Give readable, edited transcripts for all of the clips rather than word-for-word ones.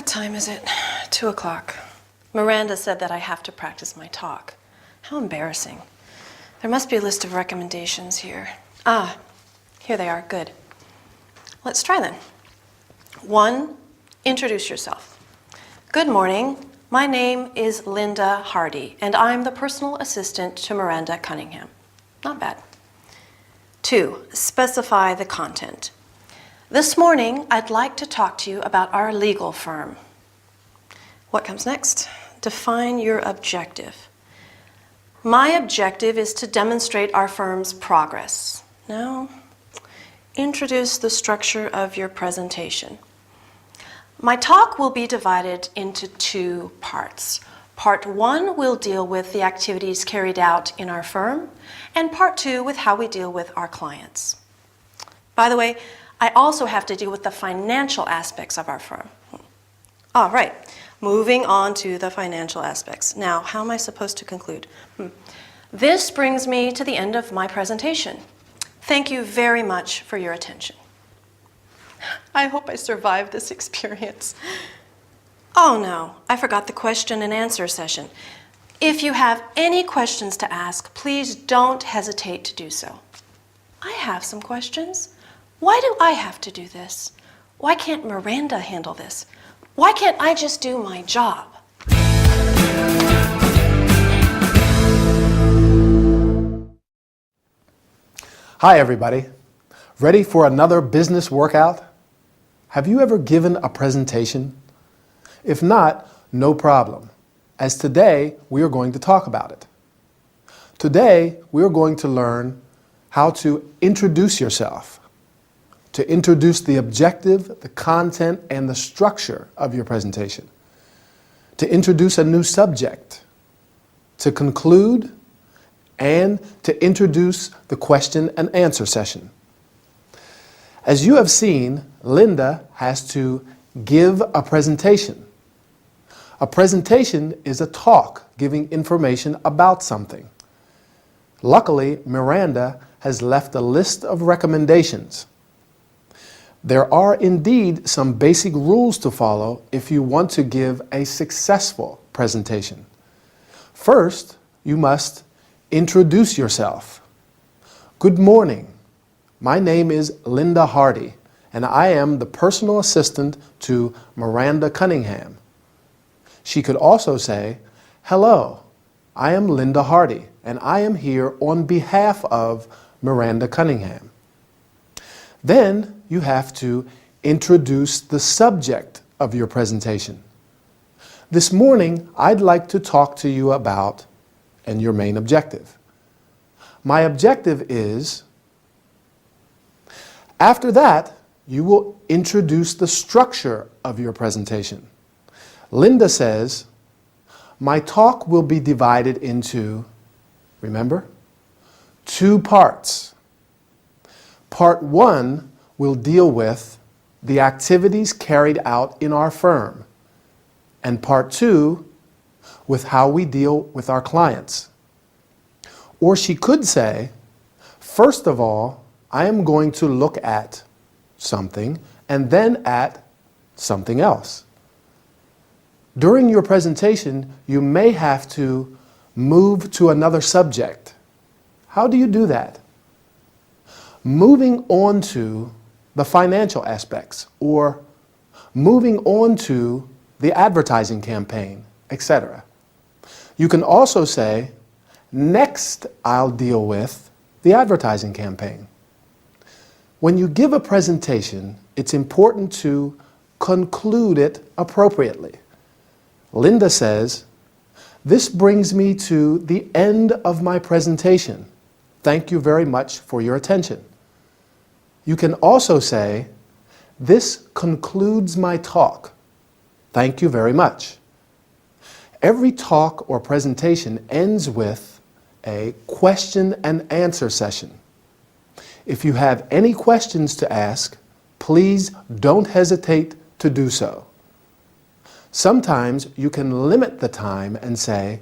What time is it? 2 o'clock. Miranda said that I have to practice my talk. How embarrassing. There must be a list of recommendations here. Ah, here they are. Good. Let's try then. 1, introduce yourself. Good morning. My name is Linda Hardy, and I'm the personal assistant to Miranda Cunningham. Not bad. 2, specify the content. This morning, I'd like to talk to you about our legal firm. What comes next? Define your objective. My objective is to demonstrate our firm's progress. Now, introduce the structure of your presentation. My talk will be divided into 2 parts. Part 1 will deal with the activities carried out in our firm, and Part 2 with how we deal with our clients. By the way, I also have to deal with the financial aspects of our firm. All right, moving on to the financial aspects. Now, how am I supposed to conclude? This brings me to the end of my presentation. Thank you very much for your attention. I hope I survived this experience. Oh no, I forgot the question and answer session. If you have any questions to ask, please don't hesitate to do so. I have some questions. Why do I have to do this? Why can't Miranda handle this? Why can't I just do my job? Hi everybody. Ready for another business workout? Have you ever given a presentation? If not, no problem, as today we are going to talk about it. Today we are going to learn how to introduce yourself, to introduce the objective, the content, and the structure of your presentation, to introduce a new subject, to conclude, and to introduce the question and answer session. As you have seen, Linda has to give a presentation. A presentation is a talk giving information about something. Luckily, Miranda has left a list of recommendations. There are indeed some basic rules to follow if you want to give a successful presentation. First, you must introduce yourself. Good morning. My name is Linda Hardy, and I am the personal assistant to Miranda Cunningham. She could also say, hello, I am Linda Hardy, and I am here on behalf of Miranda Cunningham. Then you have to introduce the subject of your presentation. This morning, I'd like to talk to you about, and your main objective. My objective is. After that, you will introduce the structure of your presentation. Linda says, my talk will be divided into, remember, 2 parts. Part 1 will deal with the activities carried out in our firm, and Part 2 with how we deal with our clients. Or she could say, first of all, I am going to look at something and then at something else. During your presentation, you may have to move to another subject. How do you do that? Moving on to the financial aspects, or moving on to the advertising campaign, etc. You can also say, next I'll deal with the advertising campaign. When you give a presentation, it's important to conclude it appropriately. Linda says, this brings me to the end of my presentation. Thank you very much for your attention. You can also say, this concludes my talk. Thank you very much. Every talk or presentation ends with a question and answer session. If you have any questions to ask, please don't hesitate to do so. Sometimes you can limit the time and say,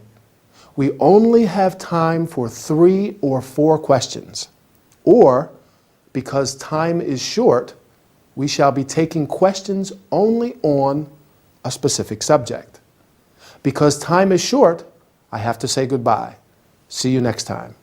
we only have time for 3 or 4 questions. Or, because time is short, we shall be taking questions only on a specific subject. Because time is short, I have to say goodbye. See you next time.